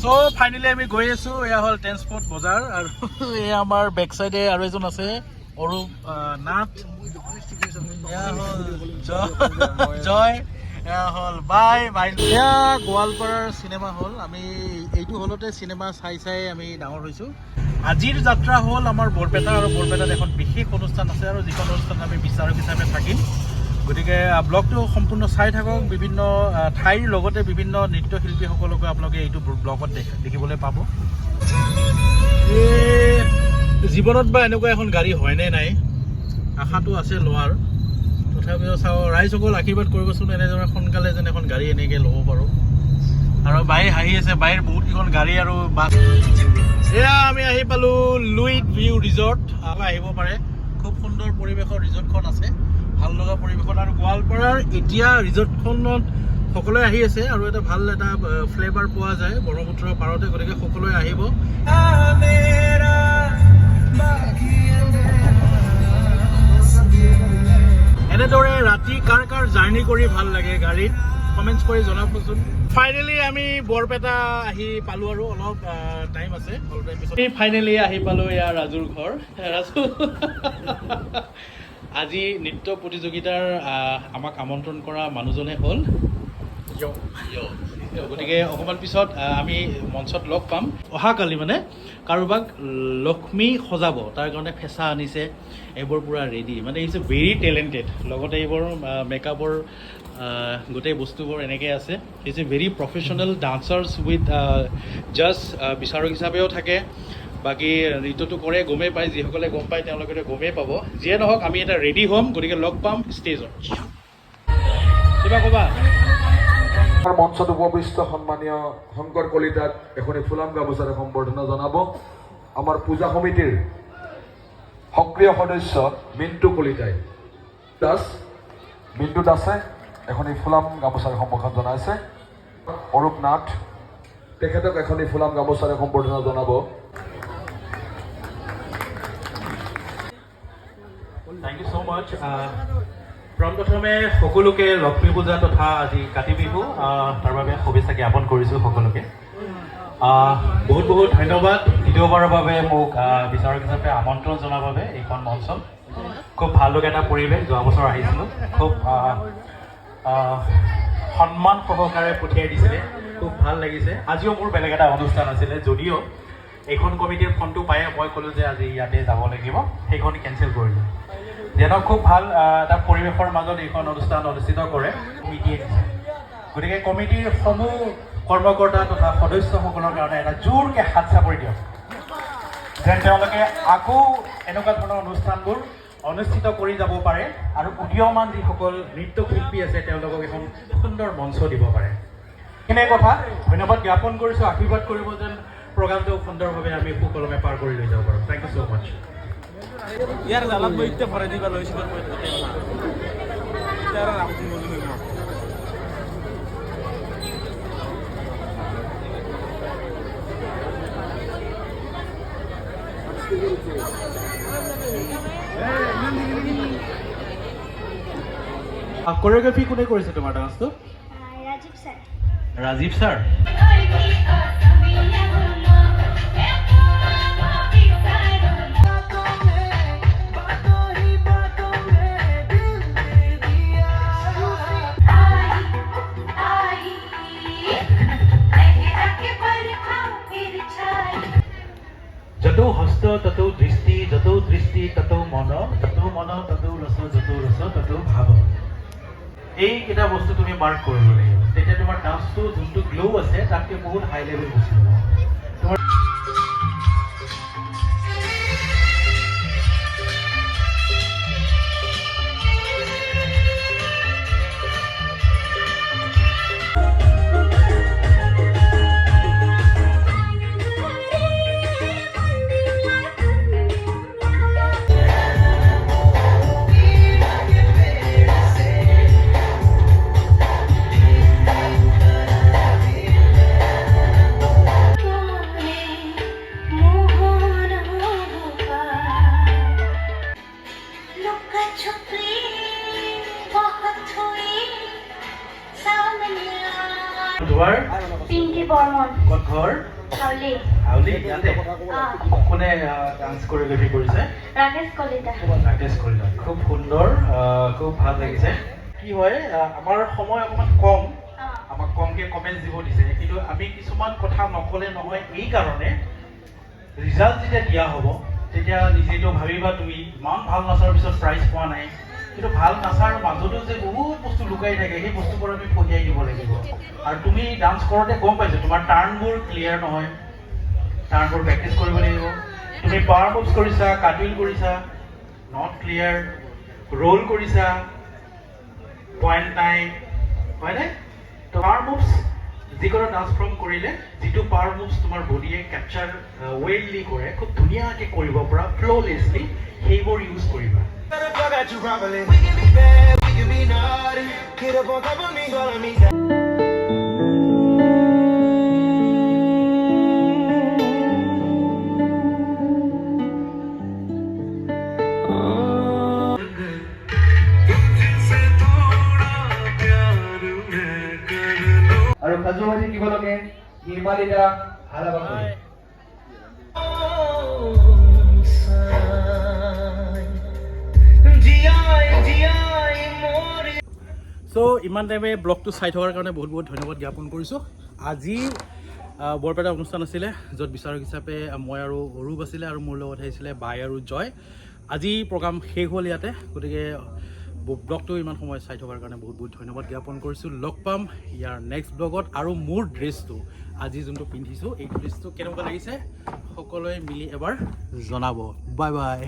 so finally আমি গৈ আছো এয়া হল ট্ৰেন্সপোৰ্ট বজাৰ আৰু এই আমাৰ বেক সাইডে আৰু এজন আছে অৰূপ নাথ এয়া হল জয় এয়া হল বাই এয়া গোৱালপাৰাৰ চিনেমা হল আমি এইটো হলতে চিনেমা চাই আমি ডাঙৰ হৈছো আজিৰ যাত্ৰা হল আমাৰ বৰপেটা আৰু বৰপেটাত এখন বিশেষ অনুষ্ঠান আছে আৰু যিখন অনুষ্ঠান আমি বিচাৰক হিচাপে থাকিম গতিকে ব্লগটো সম্পূৰ্ণ চাই থাকক বিভিন্ন ঠাইৰ লগতে বিভিন্ন নৃত্যশিল্পীসকলকো আপোনালোকে এইটো ব্লগত দেখিবলৈ পাব জীৱনত বা এনেকুৱা এখন গাড়ী হয়নে নাই আশাটো আছে লোৱাৰ তথাপিও চাওঁ ৰাইজসকল আশীৰ্বাদ কৰিবচোন এনেদৰে সোনকালে যেন এখন গাড়ী এনেকৈ ল'ব পাৰোঁ আৰু বাই হাঁহি আছে বাইৰ বহুতকেইখন গাড়ী আৰু বাছ এয়া আমি আহি পালোঁ লুইট ভিউ ৰিজৰ্ট আহিব পাৰে খুব সুন্দৰ পৰিৱেশৰ ৰিজৰ্টখন আছে ভাল লগা পৰিৱেশত আৰু গোৱালপাৰাৰ এতিয়া ৰিজৰ্টখনত সকলোৱে আহি আছে আৰু এটা ভাল এটা ফ্লেভাৰ পোৱা যায় ব্ৰহ্মপুত্ৰৰ পাৰতে গতিকে সকলোৱে আহিব এনেদৰে ৰাতি কাৰ কাৰ জাৰ্ণি কৰি ভাল লাগে গাড়ীত কমেণ্টছ কৰি জনাবচোন ফাইনেলি আমি বৰপেটা আহি পালোঁ আৰু অলপ টাইম আছে অলপ টাইম পিছত ফাইনেলি আহি পালোঁ এয়া ৰাজুৰ ঘৰ ৰাজু আজি নৃত্য প্ৰতিযোগিতাৰ আমাক আমন্ত্ৰণ কৰা মানুহজনে হ'ল গতিকে অকণমান পিছত আমি মঞ্চত লগ পাম অহাকালি মানে কাৰোবাক লক্ষ্মী সজাব তাৰ কাৰণে ফেঁচা আনিছে এইবোৰ পূৰা ৰেডি মানে ইজ এ ভেৰি টেলেণ্টেড লগতে এইবোৰ মেকআপৰ গোটেই বস্তুবোৰ এনেকৈ আছে is a very professional dancers with just বিচাৰক হিচাপেও থাকে বাকী নৃত্যটো কৰে গমেই পায় যিসকলে গম পায় তেওঁলোকে গমেই পাব যিয়ে নহওক আমি এটা ৰেডি হ'ম গতিকে লগ পাম ষ্টেজত কিবা ক'বা মঞ্চত উপবিষ্ট সন্মানীয় শংকৰ কলিতাক এখনি ফুলাম গামোচাৰে সম্বৰ্ধনা জনাব আমাৰ পূজা সমিতিৰ সক্ৰিয় সদস্য মিণ্টু কলিতাই মিণ্টু দাসে এখনি ফুলাম গামোচাৰে সম্বৰ্ধনা জনাইছে অৰূপ নাথ তেখেতক এখনি ফুলাম গামোচাৰে সম্বৰ্ধনা জনাব থেংক ইউ ছ' মাছ পোনপ্ৰথমে সকলোকে লক্ষ্মী পূজা তথা আজি কাতি বিহু তাৰ বাবে শুভেচ্ছা জ্ঞাপন কৰিছোঁ সকলোকে বহুত বহুত ধন্যবাদ দ্বিতীয়বাৰৰ বাবে মোক বিচাৰক হিচাপে আমন্ত্ৰণ জনোৱাৰ বাবে এইখন মঞ্চত খুব ভাল লগা এটা পৰিৱেশ যোৱা বছৰ আহিছিলোঁ খুব সন্মান সহকাৰে পঠিয়াই দিছিলে খুব ভাল লাগিছে আজিও মোৰ বেলেগ এটা অনুষ্ঠান আছিলে যদিও এইখন কমিটিৰ ফোনটো পায়ে মই ক'লোঁ যে আজি ইয়াতে যাব লাগিব সেইখন কেঞ্চেল কৰিলোঁ যেনক খুব ভাল এটা পৰিৱেশৰ মাজত এইখন অনুষ্ঠান অনুষ্ঠিত কৰে কমিটিয়ে দিছে গতিকে কমিটিৰ সমূহ কৰ্মকৰ্তা তথা সদস্যসকলৰ কাৰণে এটা জোৰকৈ হাত চাপৰি দিয়ক যেন তেওঁলোকে আকৌ এনেকুৱা ধৰণৰ অনুষ্ঠানবোৰ অনুষ্ঠিত কৰি যাব পাৰে আৰু উদীয়মান যিসকল নৃত্যশিল্পী আছে তেওঁলোকক এখন সুন্দৰ মঞ্চ দিব পাৰে এনে কথা ধন্যবাদ জ্ঞাপন কৰিছোঁ আশীৰ্বাদ কৰিব যেন প্ৰগ্ৰামটো সুন্দৰভাৱে আমি সুকলমে পাৰ কৰি লৈ যাব পাৰোঁ থেংক ইউ ছ' মাছ ইয়াৰ জালত মই এতিয়া ভৰাই দিবা লৈছিলোঁ কোৰিঅ'গ্ৰাফি কোনে কৰিছে তোমাৰ ডান্সটো ৰাজীৱ ছাৰ যতো হস্ত ততো দৃষ্টি যতো দৃষ্টি ততো মন ততো মন ততো ৰস যতো ৰস ততো ভাৱ এইকেইটা বস্তু তুমি মাৰ্ক কৰিব লাগিব তেতিয়া তোমাৰ ডান্সটো যোনটো গ্ল' আছে তাতকৈ বহুত হাই লেভেল গুচি যাব তোমাৰ তোমাৰ ঘৰ হাউলি ইয়াতে কোনে ডান্স কোৰিঅগ্ৰাফি কৰিছে ৰাকেশ কলিতা খুব সুন্দৰ খুব ভাল লাগিছে কি হয় আমাৰ সময় অকণমান কম আমাক কমকে কমেণ্ট দিব দিছে কিন্তু আমি কিছুমান কথা নক'লে নহয় এই কাৰণে ৰিজাল্ট যেতিয়া দিয়া হ'ব তেতিয়া নিজেতো ভাবিবা তুমি ইমান ভাল নাচাৰ পিছত প্ৰাইজ পোৱা নাই কিন্তু ভাল নাচাৰ মাজতো যে বহুত বস্তু লুকাই থাকে সেই বস্তুবোৰ আমি কঢ়িয়াই দিব লাগিব আৰু তুমি ডান্স কৰোঁতে গম পাইছোঁ তোমাৰ টাৰ্ণবোৰ ক্লিয়াৰ নহয় টাৰ্ণবোৰ প্ৰেক্টিচ কৰিব লাগিব তুমি পাৱাৰ মুভছ কৰিছা কাটিল কৰিছা নট ক্লিয়াৰ ৰোল কৰিছা পইণ্ট নাই হয়নে তো পাৱাৰ মুভছ যিকোনো ডান্স ফৰ্ম কৰিলে যিটো পাৱাৰ মুভছ তোমাৰ বডিয়ে কেপচাৰ ৱেললি কৰে খুব ধুনীয়াকৈ কৰিব পৰা ফ্ল'লেছলি সেইবোৰ ইউজ কৰিবা আৰু কাজুমাজি দিব লাগে নিৰ্মালিতা হালাবাকৰি চ' ইমান টাইমে ব্লগটো চাই থকাৰ কাৰণে বহুত বহুত ধন্যবাদ জ্ঞাপন কৰিছোঁ আজি বৰপেটা অনুষ্ঠান আছিলে য'ত বিচাৰক হিচাপে মই আৰু অৰূপ আছিলে আৰু মোৰ লগত আহিছিলে বাই আৰু জয় আজি প্ৰগ্ৰাম শেষ হ'ল ইয়াতে গতিকে ব্লগটো ইমান সময় চাই থকাৰ কাৰণে বহুত বহুত ধন্যবাদ জ্ঞাপন কৰিছোঁ লগ পাম ইয়াৰ নেক্সট ব্লগত আৰু মোৰ ড্ৰেছটো আজি যোনটো পিন্ধিছোঁ এই ড্ৰেছটো কেনেকুৱা লাগিছে সকলোৱে মিলি এবাৰ জনাব বাই বাই